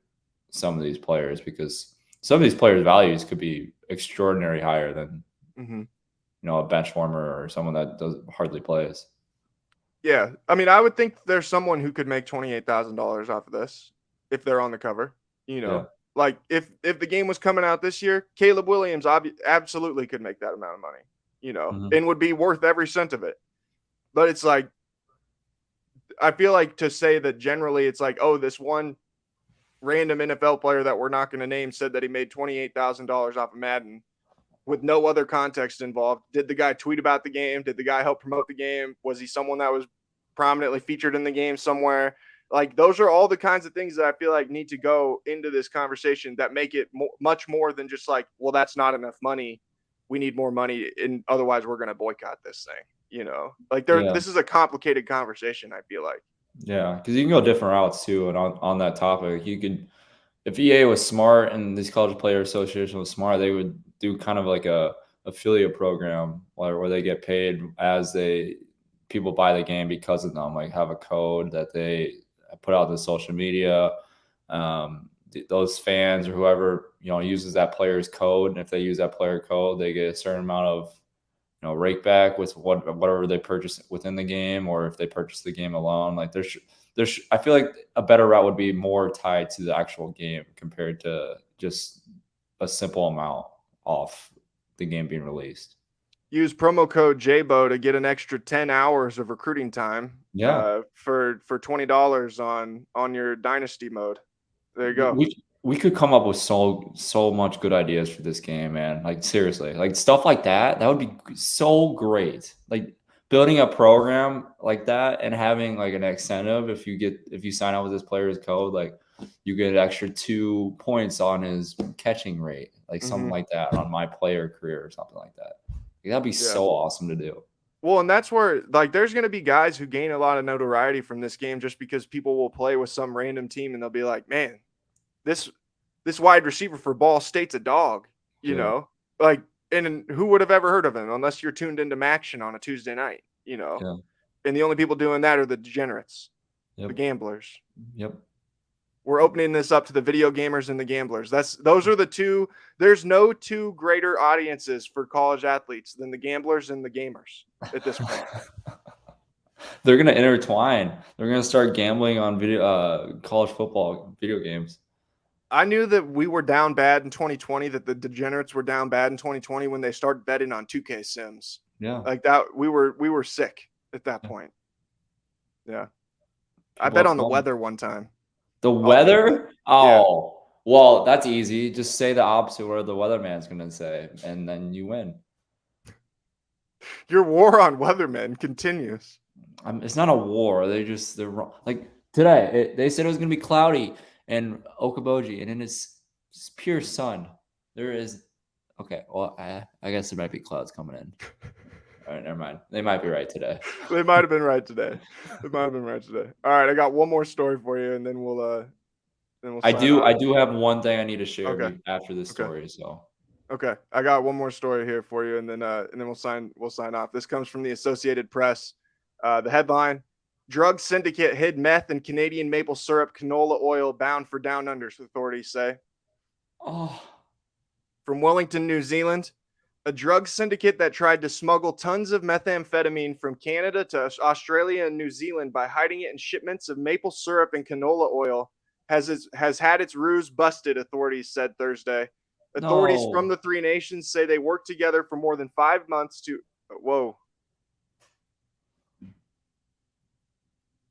some of these players, because some of these players' values could be extraordinary higher than, a bench warmer or someone that hardly plays. Yeah. I would think there's someone who could make $28,000 off of this if they're on the cover. Yeah. Like if the game was coming out this year, Caleb Williams absolutely could make that amount of money, and would be worth every cent of it. But it's like, I feel like to say that generally it's like, oh, this one random NFL player that we're not going to name said that he made $28,000 off of Madden with no other context involved. Did the guy tweet about the game? Did the guy help promote the game? Was he someone that was prominently featured in the game somewhere. Like, those are all the kinds of things that I feel like need to go into this conversation that make it much more than just like, well, that's not enough money. We need more money, and otherwise we're going to boycott this thing. Like Yeah. this is a complicated conversation, I feel like. Yeah, because you can go different routes too. And on that topic, you could, if EA was smart and this college player association was smart, they would do kind of like a affiliate program where they get paid as people buy the game because of them. Like, have a code that they put out to social media. Those fans or whoever uses that player's code, and if they use that player code, they get a certain amount of rake back with whatever they purchase within the game, or if they purchase the game alone. Like, I feel like a better route would be more tied to the actual game compared to just a simple amount off the game being released. Use promo code JBO to get an extra 10 hours of recruiting time. Yeah. For $20 on your dynasty mode. There you go. We could come up with so much good ideas for this game, man. Like, seriously, like stuff like that would be so great. Like, building a program like that and having like an incentive if you sign up with this player's code, like you get an extra 2 points on his catching rate, like something like that on my player career or something like that. Like, that'd be so awesome to do. Well, and that's where, like, there's going to be guys who gain a lot of notoriety from this game just because people will play with some random team and they'll be like, man, this wide receiver for Ball State's a dog, like, and who would have ever heard of him unless you're tuned into Maction on a Tuesday night, and the only people doing that are the degenerates, the gamblers. Yep. We're opening this up to the video gamers and the gamblers. Those are the two. There's no two greater audiences for college athletes than the gamblers and the gamers at this point. They're going to intertwine. They're going to start gambling on college football video games. I knew that we were down bad in 2020, that the degenerates were down bad in 2020 when they started betting on 2K Sims. Yeah. Like that, we were sick at that point. Yeah. I bet on the weather one time. The weather? Oh, well, that's easy. Just say the opposite where the weatherman's going to say, and then you win. Your war on weathermen continues. It's not a war. They're wrong. Like today, they said it was going to be cloudy in Okoboji, and then it's pure sun. There is. Okay, well, I guess there might be clouds coming in. All right, never mind. They might be right today. They might have been right today. All right, I got one more story for you, and then we'll. I do have one thing I need to share after this story. So. Okay, I got one more story here for you, and then we'll sign off. This comes from the Associated Press. The headline: Drug syndicate hid meth and Canadian maple syrup canola oil bound for down unders, authorities say. Oh. From Wellington, New Zealand, a drug syndicate that tried to smuggle tons of methamphetamine from Canada to Australia and New Zealand by hiding it in shipments of maple syrup and canola oil has had its ruse busted, authorities said Thursday. Authorities from the three nations say they worked together for more than 5 months to... Whoa.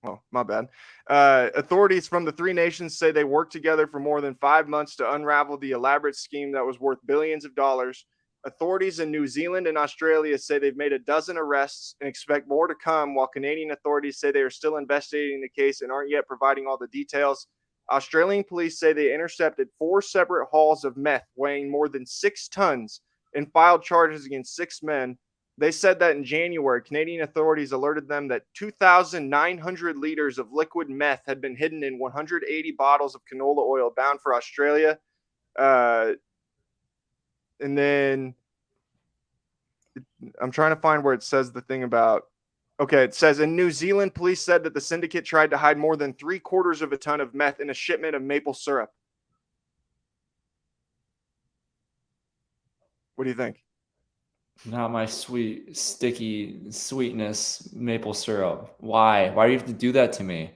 Oh, my bad. Authorities from the three nations say they worked together for more than 5 months to unravel the elaborate scheme that was worth billions of dollars. Authorities in New Zealand and Australia say they've made a dozen arrests and expect more to come, while Canadian authorities say they are still investigating the case and aren't yet providing all the details. Australian police say they intercepted 4 separate hauls of meth weighing more than 6 tons and filed charges against 6 men. They said that in January, Canadian authorities alerted them that 2,900 liters of liquid meth had been hidden in 180 bottles of canola oil bound for Australia. And then I'm trying to find where it says the thing about... Okay, it says in New Zealand, police said that the syndicate tried to hide more than 3/4 of a ton of meth in a shipment of maple syrup. What do you think? Not my sweet, sticky sweetness maple syrup. Why? Why do you have to do that to me?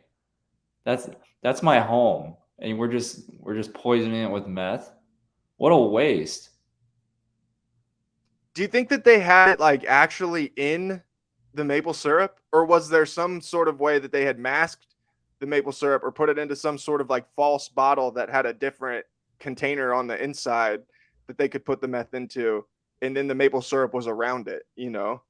That's my home, and we're just poisoning it with meth. What a waste. Do you think that they had it like actually in the maple syrup, or was there some sort of way that they had masked the maple syrup or put it into some sort of like false bottle that had a different container on the inside that they could put the meth into, and then the maple syrup was around it, you know?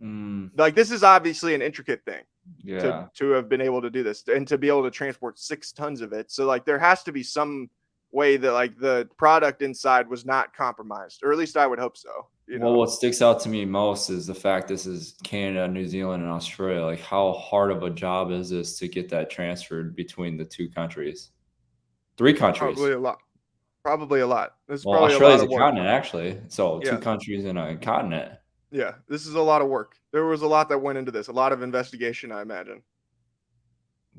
Like, this is obviously an intricate thing. Yeah. To have been able to do this and to be able to transport 6 tons of it. So like there has to be some way that like the product inside was not compromised, or at least I would hope so. Well, what sticks out to me most is the fact this is Canada, New Zealand, and Australia. Like, how hard of a job is this to get that transferred between the 2 countries? 3 countries. Probably a lot. Probably a lot. This is Well, probably Australia's a lot of work. continent, actually. So 2 Yeah. countries in a continent. Yeah, this is a lot of work. There was a lot that went into this, a lot of investigation, I imagine.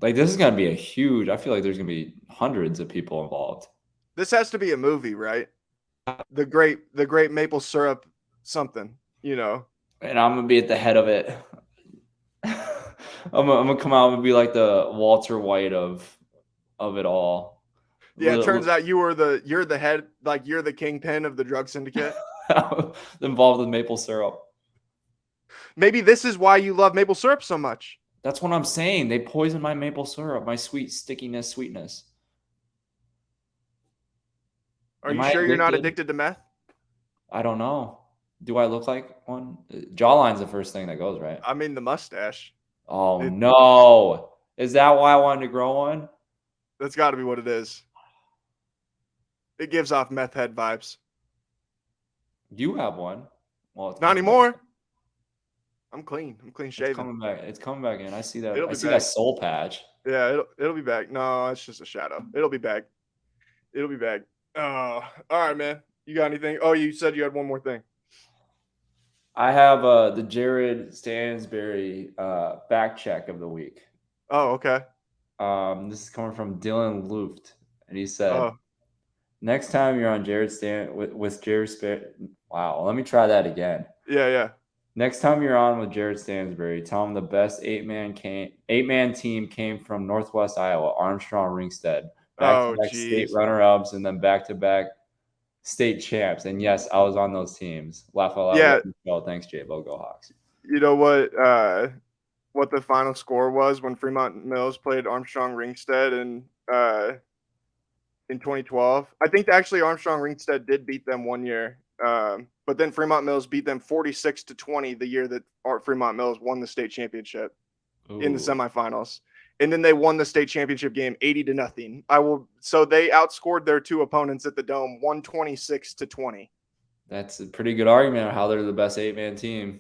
Like, this is going to be a huge – I feel like there's going to be hundreds of people involved. This has to be a movie, right? The great maple syrup something, And I'm going to be at the head of it. I'm gonna come out and be like the Walter White of it all. Yeah, it turns out you're the head, like you're the kingpin of the drug syndicate. Involved with maple syrup. Maybe this is why you love maple syrup so much. That's what I'm saying. They poison my maple syrup, my sweet stickiness, sweetness. Are you sure you're not addicted to meth? I don't know. Do I look like one? Jawline's the first thing that goes, right? I mean, the mustache. Oh, no. Is that why I wanted to grow one? That's got to be what it is. It gives off meth head vibes. You have one. Well, not anymore. I'm clean. I'm clean shaven. It's coming back in. I see that. I see that soul patch. Yeah, it'll be back. No, it's just a shadow. It'll be back. Oh, all right, man. You got anything? Oh, you said you had one more thing. I have the Jared Stansbury back check of the week. Oh, okay. This is coming from Dylan Luft, and he said, "Next time you're on Jared with Jared wow, let me try that again. Yeah. Next time you're on with Jared Stansbury, tell him the best eight-man team came from Northwest Iowa, Armstrong Ringstead, back-to-back state runner-ups, and then back-to-back state champs. And yes, I was on those teams. Laugh out loud. Yeah. Well, thanks, J-Bo. Go Hawks. You know what the final score was when Fremont Mills played Armstrong Ringstead in 2012? I think actually Armstrong Ringstead did beat them one year. But then Fremont Mills beat them 46-20 the year that Fremont Mills won the state championship in the semifinals. And then they won the state championship game 80-0. So they outscored their 2 opponents at the Dome 126-20. That's a pretty good argument on how they're the best 8-man team.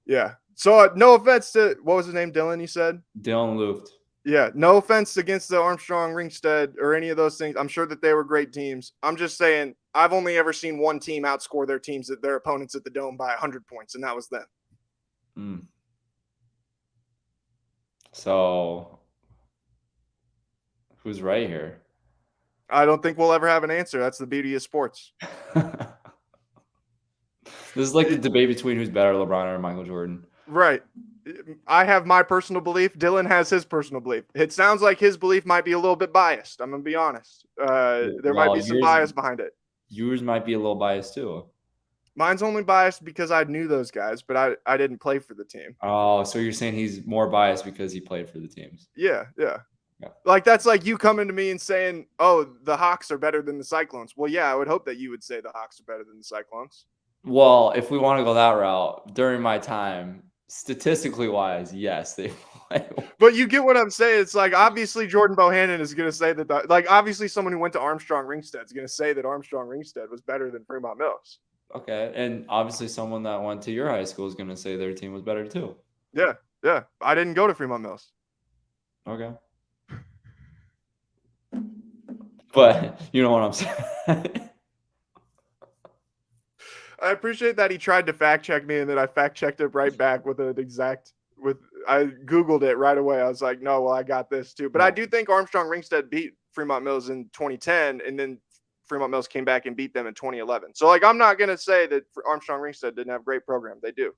Yeah. So no offense to, what was his name? Dylan, you said? Dylan Luft. Yeah. No offense against the Armstrong Ringstead or any of those things. I'm sure that they were great teams. I'm just saying I've only ever seen one team outscore their opponents at the Dome by 100 points, and that was them. So who's right here? I don't think we'll ever have an answer. That's the beauty of sports. This is like the debate between who's better, LeBron or Michael Jordan. Right. I have my personal belief. Dylan has his personal belief. It sounds like his belief might be a little bit biased. I'm going to be honest. There might be some bias behind it. Yours might be a little biased too. Mine's only biased because I knew those guys, but I didn't play for the team. Oh, so you're saying he's more biased because he played for the teams? Yeah. Like, that's like you coming to me and saying, oh, the Hawks are better than the Cyclones. Well, yeah, I would hope that you would say the Hawks are better than the Cyclones. Well, if we want to go that route, during my time, statistically wise, yes, they play. But you get what I'm saying. It's like, obviously Jordan Bohannon is going to say that, like, obviously someone who went to Armstrong Ringstead is going to say that Armstrong Ringstead was better than Fremont Mills. Okay. And obviously someone that went to your high school is going to say their team was better too. Yeah. I didn't go to Fremont Mills. Okay. But you know what I'm saying? I appreciate that he tried to fact check me and then I fact checked it right back I Googled it right away. I was like, no, well, I got this too. But I do think Armstrong Ringstead beat Fremont Mills in 2010, and then Fremont Mills came back and beat them in 2011. So, like, I'm not going to say that Armstrong Ringstead didn't have a great program. They do,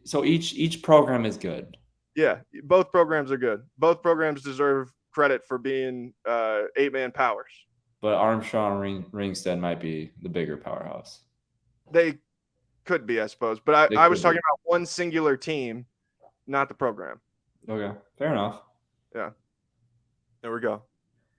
So each program is good. Yeah, both programs are good. Both programs deserve credit for being 8-man powers. But Armstrong Ringstead might be the bigger powerhouse. They could be, I suppose. But I was talking about one singular team, not the program. Okay, fair enough. Yeah. There we go.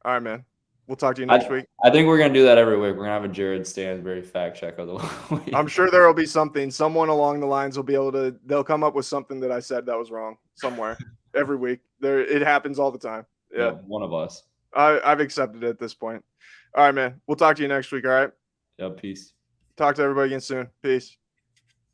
All right, man. We'll talk to you next week. I think we're going to do that every week. We're going to have a Jared Stansbury fact check of the week. I'm sure there will be something. Someone along the lines will be able to – they'll come up with something that I said that was wrong somewhere every week. It happens all the time. Yeah, one of us. I've accepted it at this point. All right, man. We'll talk to you next week, all right? Yeah, peace. Talk to everybody again soon. Peace.